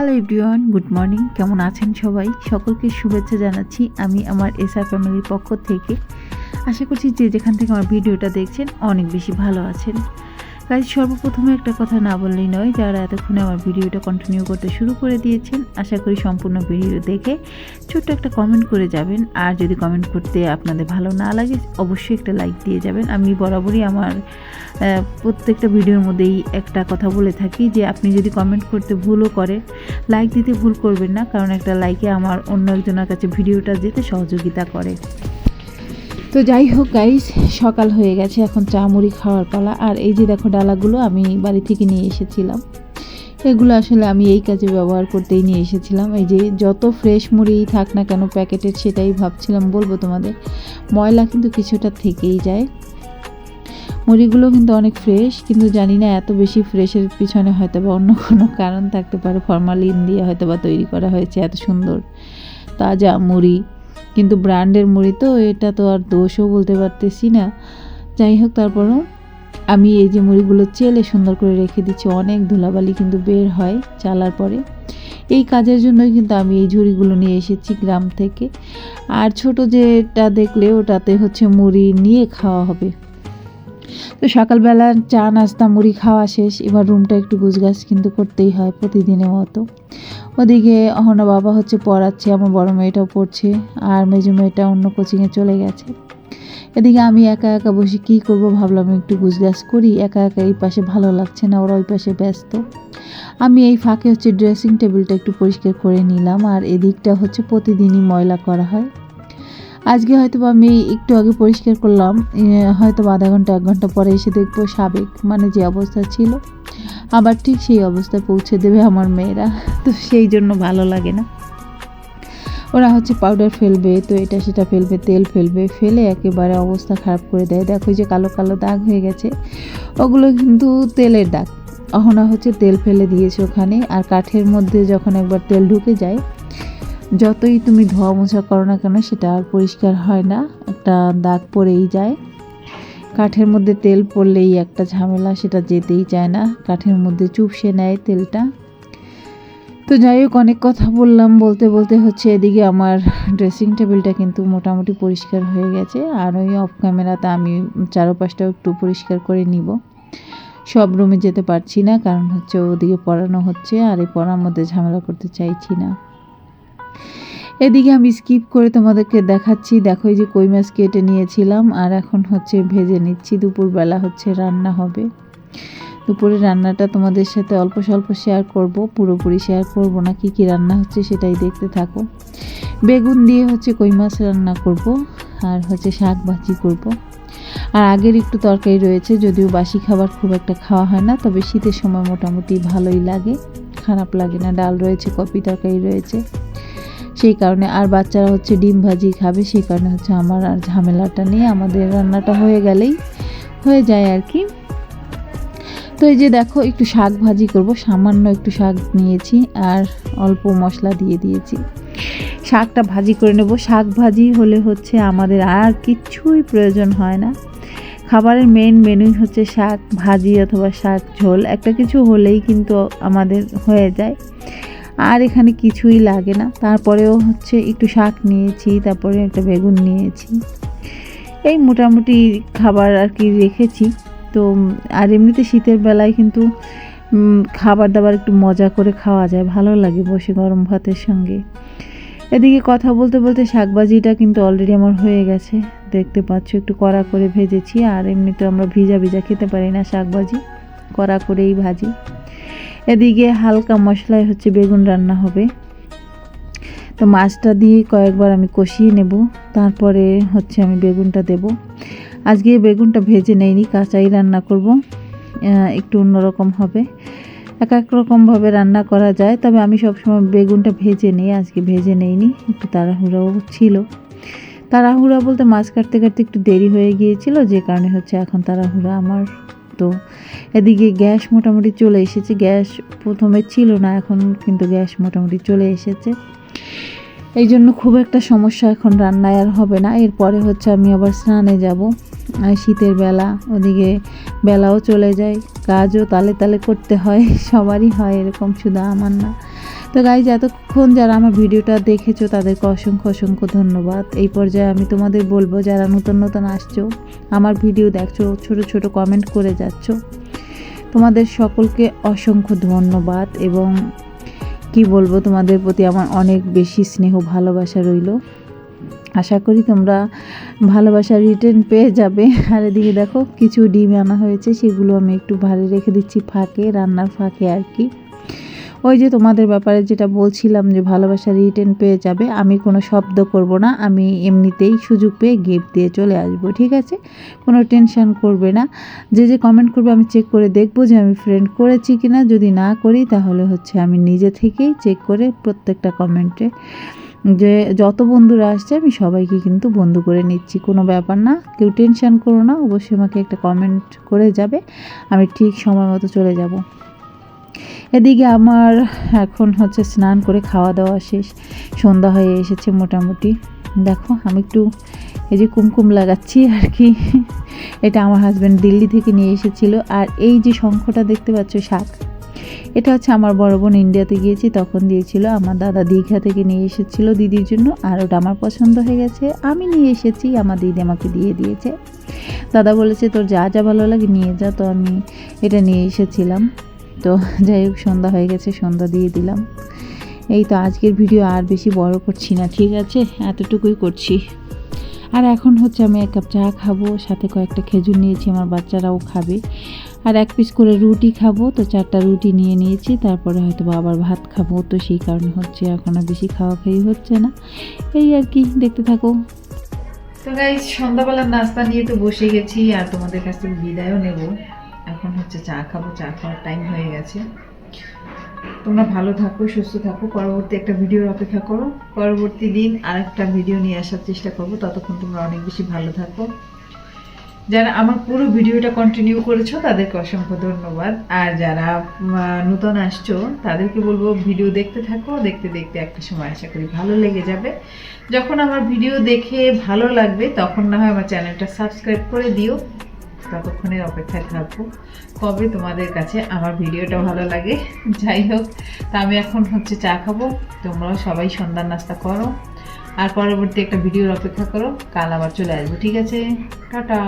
Hello everyone, good morning. কেমন আছেন সবাই? সকলকে শুভেচ্ছা জানাচ্ছি আমি আমার এসআর ফ্যামিলির পক্ষ থেকে। আশা করছি যে যেখান থেকে আমার ভিডিওটা দেখছেন অনেক বেশি ভালো আছেন। গাইজ, সর্বপ্রথমে একটা কথা না বললেই নয়, যারা এতক্ষণে আমার ভিডিওটা কন্টিনিউ করতে শুরু করে দিয়েছেন, আশা করি সম্পূর্ণ ভিডিও দেখে ছোট্ট একটা কমেন্ট করে যাবেন। আর যদি কমেন্ট করতে আপনাদের ভালো না লাগে, অবশ্যই একটা লাইক দিয়ে যাবেন। আমি বরাবরই আমার প্রত্যেকটা ভিডিওর মধ্যেই একটা কথা বলে থাকি যে আপনি যদি কমেন্ট করতে ভুলও করেন, লাইক দিতে ভুল করবেন না, কারণ একটা লাইকে আমার অন্য একজনের কাছে ভিডিওটা যেতে সহযোগিতা করে। তো যাই হোক গাইস, সকাল হয়ে গেছে, এখন চা মুড়ি খাওয়ার পালা। আর এই যে দেখো ডালাগুলো আমি বাড়ি থেকে নিয়ে এসেছিলাম, এগুলো আসলে আমি এই কাজে ব্যবহার করতেই নিয়ে এসেছিলাম। এই যে যত ফ্রেশ মুড়ি থাক না কেন প্যাকেটের, সেটাই ভাবছিলাম বলবো তোমাদের, ময়লা কিন্তু কিছুটা থেকেই যায়। মুড়িগুলো কিন্তু অনেক ফ্রেশ, কিন্তু জানি না এত বেশি ফ্রেশের পিছনে হয়তো বা অন্য কোনো কারণ থাকতে পারে, ফরমালিন দিয়ে হয়তো বা তৈরি করা হয়েছে এত সুন্দর তাজা মুড়ি, কিন্তু ব্র্যান্ডের মুড়ি তো, এটা তো আর দোষও বলতে পারতেছি না। যাই হোক, তারপরও আমি এই যে মুড়িগুলো চেলে সুন্দর করে রেখে দিচ্ছি, অনেক ধুলাবালি কিন্তু বের হয় চালার পরে। এই কাজের জন্যই কিন্তু আমি এই ঝুড়িগুলো নিয়ে এসেছি গ্রাম থেকে। আর ছোট যেটা দেখলে ওটাতে হচ্ছে মুড়ি নিয়ে খাওয়া হবে। তো সকালবেলা চা নাস্তা মুড়ি খাওয়া শেষ, এবার রুমটা একটু গুছগাছ কিন্তু করতেই হয় প্রতিদিনের মতো। ওদিকে অহনা বাবা হচ্ছে পড়াচ্ছে, আমার বড় মেয়েটাও পড়ছে, আর মেজো মেয়েটা অন্য কোচিংয়ে চলে গেছে। এদিকে আমি একা একা বসে কী করব, ভাবলাম একটু গুছগাছ করি। একা একা এই পাশে ভালো লাগছে না, ওরা ওই পাশে ব্যস্ত। আমি এই ফাঁকে হচ্ছে ড্রেসিং টেবিলটা একটু পরিষ্কার করে নিলাম, আর এদিকটা হচ্ছে প্রতিদিনই ময়লা করা হয়। আজকে হয়তো আমি একটু আগে পরিষ্কার করলাম, হয়তো আধা ঘন্টা 1 ঘন্টা পরে এসে দেখবো সাবেক মানে যে অবস্থা ছিল আবার ঠিক সেই অবস্থায় পৌঁছে দেবে আমার মেয়েরা। তো সেই জন্য ভালো লাগে না। ওরা হচ্ছে পাউডার ফেলবে, তো এটা সেটা ফেলবে, তেল ফেলবে, ফেলে একেবারে অবস্থা খারাপ করে দেয়। দেখো যে কালো কালো দাগ হয়ে গেছে, ওগুলো কিন্তু তেলের দাগ। অহনা হচ্ছে তেল ফেলে দিয়েছে ওখানে। আর কাঠের মধ্যে যখন একবার তেল ঢুকে যায়, যতই তুমি ধোয়া মোছা করো না কেন সেটা আর পরিষ্কার হয় না, একটা দাগ পড়েই যায়। কাঠের মধ্যে তেল পড়লেই একটা ঝামেলা, সেটা যেতেই চায় না, কাঠের মধ্যে চুপসে নেয় তেলটা। তো যাই হোক, অনেক কথা বললাম, বলতে বলতে হচ্ছে এদিকে আমার ড্রেসিং টেবিলটা কিন্তু মোটামুটি পরিষ্কার হয়ে গেছে। আর ওই অফ ক্যামেরাতে আমি চারপাশটাও একটু পরিষ্কার করে নিব। সব রুমে যেতে পারছি না, কারণ হচ্ছে ওদিকে পড়ানো হচ্ছে, আর এই পড়ার মধ্যে ঝামেলা করতে চাইছি না। এদিকে আমি স্কিপ করে তোমাদেরকে দেখাচ্ছি, দেখো এই যে কই মাছ কেটে নিয়েছিলাম, আর এখন হচ্ছে ভেজে নিচ্ছি। দুপুরবেলা হচ্ছে রান্না হবে। দুপুরে রান্নাটা তোমাদের সাথে অল্প স্বল্প শেয়ার করব, পুরোপুরি শেয়ার করব না। কি কি রান্না হচ্ছে সেটাই দেখতে থাকো। বেগুন দিয়ে হচ্ছে কই মাছ রান্না করব, আর হচ্ছে শাক ভাজি করব। আর আগের একটু তরকারি রয়েছে, যদিও বাসি খাবার খুব একটা খাওয়া হয় না, তবে শীতের সময় মোটামুটি ভালোই লাগে, খারাপ লাগে না। ডাল রয়েছে, কপি তরকারি রয়েছে, সেই কারণে। আর বাচ্চারা হচ্ছে ডিম ভাজি খাবে, সেই কারণে হচ্ছে আমার আর ঝামেলাটা নেই, আমাদের রান্নাটা হয়ে গেলেই হয়ে যায় আর কি। তো এই যে দেখো, একটু শাক ভাজি করব, সামান্য একটু শাক নিয়েছি আর অল্প মশলা দিয়ে দিয়েছি। শাকটা ভাজি করে নেব। শাক ভাজি হলে হচ্ছে আমাদের আর কিছুই প্রয়োজন হয় না। খাবারের মেন মেনুই হচ্ছে শাক ভাজি অথবা শাক ঝোল, একটা কিছু হলেই কিন্তু আমাদের হয়ে যায়, আর এখানে কিছুই লাগে না। তারপরেও হচ্ছে একটু শাক নিয়েছি, তারপরে একটা বেগুন নিয়েছি, এই মোটামুটি খাবার আর কি রেখেছি। তো আর এমনিতে শীতের বেলায় কিন্তু খাবার দাবার একটু মজা করে খাওয়া যায়, ভালো লাগে বসে গরম ভাতের সঙ্গে। এদিকে কথা বলতে বলতে শাকভাজিটা কিন্তু অলরেডি আমার হয়ে গেছে, দেখতে পাচ্ছ, একটু কড়া করে ভেজেছি। আর এমনিতে আমরা ভিজা ভিজা খেতে পারি না, শাকভাজি কড়া করেই ভাজি। এদিকে হালকা মশলায় হচ্ছে বেগুন রান্না হবে। তো মাছটা দিয়ে কয়েকবার আমি কষিয়ে নেব, তারপরে হচ্ছে আমি বেগুনটা দেব। আজকে বেগুনটা ভেজে নেইনি, কাঁচাই রান্না করব, একটু অন্যরকম হবে। এক এক রকমভাবে রান্না করা যায়, তবে আমি সবসময় বেগুনটা ভেজে নিই, আজকে ভেজে নেইনি, একটু তাড়াহুড়াও ছিল। তাড়াহুড়া বলতে মাছ কাটতে কাটতে একটু দেরি হয়ে গিয়েছিল, যে কারণে হচ্ছে এখন তাড়াহুড়া আমার। তো এদিকে গ্যাস মোটামুটি চলে এসেছে, গ্যাস প্রথমে ছিল না, এখন কিন্তু গ্যাস মোটামুটি চলে এসেছে। এই জন্য খুব একটা সমস্যা এখন রান্নায় আর হবে না। এরপরে হচ্ছে আমি আবার স্নানে যাব, শীতের বেলা, ওদিকে বেলাও চলে যায়, কাজও তালে তালে করতে হয়, সবারই হয় এরকম, শুধু আমার না। তো গাইজ এতক্ষণ যারা আমার ভিডিওটা দেখেছো তাদেরকে অসংখ্য অসংখ্য ধন্যবাদ। এই পর্যায়ে আমি তোমাদের বলবো যারা নতুন নতুন আসছো, আমার ভিডিও দেখছো, ছোট ছোট কমেন্ট করে যাচ্ছ, তোমাদের সকলকে অসংখ্য ধন্যবাদ। এবং কি বলবো, তোমাদের প্রতি আমার অনেক বেশি স্নেহ ভালোবাসা রইল। আশা করি তোমরা ভালোবাসা রিটার্ন পেয়ে যাবে। আর এদিকে দেখো কিছু ডিম আনা হয়েছে, সেগুলো আমি একটু ভালো রেখে দিচ্ছি ফাঁকে, রান্নার ফাঁকে আর কি। ওই যে তোমাদের ব্যাপারে যেটা বলছিলাম যে ভালোবাসা রিটার্ন পেয়ে যাবে, আমি কোনো শব্দ করব না, আমি এমনিতেই সুযোগ পেয়ে গিফট দিয়ে চলে আসবো, ঠিক আছে? কোনো টেনশন করবে না। যে যে কমেন্ট করবে আমি চেক করে দেখব যে আমি ফ্রেন্ড করেছি কি না। যদি না করি তাহলে হচ্ছে আমি নিজে থেকেই চেক করে প্রত্যেকটা কমেন্টে যে যত বন্ধুরা আসছে আমি সবাইকে কিন্তু বন্ধু করে নিচ্ছি, কোনো ব্যাপার না, কেউ টেনশন করো না। অবশ্যই আমাকে একটা কমেন্ট করে যাবে, আমি ঠিক সময় মতো চলে যাব। এদিকে আমার এখন হচ্ছে স্নান করে খাওয়া দাওয়া শেষ, সন্ধ্যা হয়ে এসেছে মোটামুটি। দেখো আমি একটু এই যে কুমকুম লাগাচ্ছি আর কি, এটা আমার হাজব্যান্ড দিল্লি থেকে নিয়ে এসেছিলো। আর এই যে শঙ্খটা দেখতে পাচ্ছ, শাক, এটা হচ্ছে আমার বড় বোন ইন্ডিয়াতে গিয়েছি তখন দিয়েছিল, আমার দাদা দীঘা থেকে নিয়ে এসেছিলো দিদির জন্য। আর ওটা আমার পছন্দ হয়ে গেছে, আমি নিয়ে এসেছি, আমার দিদি আমাকে দিয়ে দিয়েছে। দাদা বলেছে তোর যা যা ভালো লাগে নিয়ে যা, তো আমি এটা নিয়ে এসেছিলাম। তো যাই হোক সন্ধ্যা হয়ে গেছে, সন্ধ্যা দিয়ে দিলাম। এই তো আজকের ভিডিও আর বেশি বড় করছি না, ঠিক আছে? এতটুকুই করছি। আর এখন হচ্ছে আমি এক কাপ চা খাবো, সাথে কয়েকটা খেজুর নিয়েছি, আমার বাচ্চারাও খাবে। আর 1 পিস করে রুটি খাবো, তো 4টা রুটি নিয়ে নিয়েছি। তারপরে হয়তো আবার ভাত খাবো, তো সেই কারণে হচ্ছে এখন আর বেশি খাওয়া খাই হচ্ছে না। এই আর কি, দেখতে থাকো। তো গাইস সন্ধ্যাবেলার নাস্তা নিয়ে তো বসে গেছি, আর তোমাদের কাছ থেকে বিদায়ও নেব। এখন হচ্ছে চা খাবো, চা খাওয়ার টাইম হয়ে গেছে। তোমরা ভালো থাকো, সুস্থ থাকো, পরবর্তী একটা ভিডিওর অপেক্ষা করো। পরবর্তী দিন আর একটা ভিডিও নিয়ে আসার চেষ্টা করবো, ততক্ষণ তোমরা অনেক বেশি ভালো থাকো। যারা আমার পুরো ভিডিওটা কন্টিনিউ করেছো তাদেরকে অসংখ্য ধন্যবাদ। আর যারা নতুন আসছো তাদেরকে বলবো ভিডিও দেখতে থাকো, দেখতে দেখতে একটা সময় আশা করি ভালো লেগে যাবে। যখন আমার ভিডিও দেখে ভালো লাগবে তখন না হয় আমার চ্যানেলটা সাবস্ক্রাইব করে দিও। ততক্ষণের অপেক্ষায় থাকবো কবে তোমাদের কাছে আমার ভিডিওটা ভালো লাগে। যাই হোক, তা আমি এখন হচ্ছে চা খাবো, তোমরাও সবাই সন্ধ্যার নাস্তা করো, আর পরবর্তী একটা ভিডিওর অপেক্ষা করো। কাল আবার চলে আসবো, ঠিক আছে? টাটা।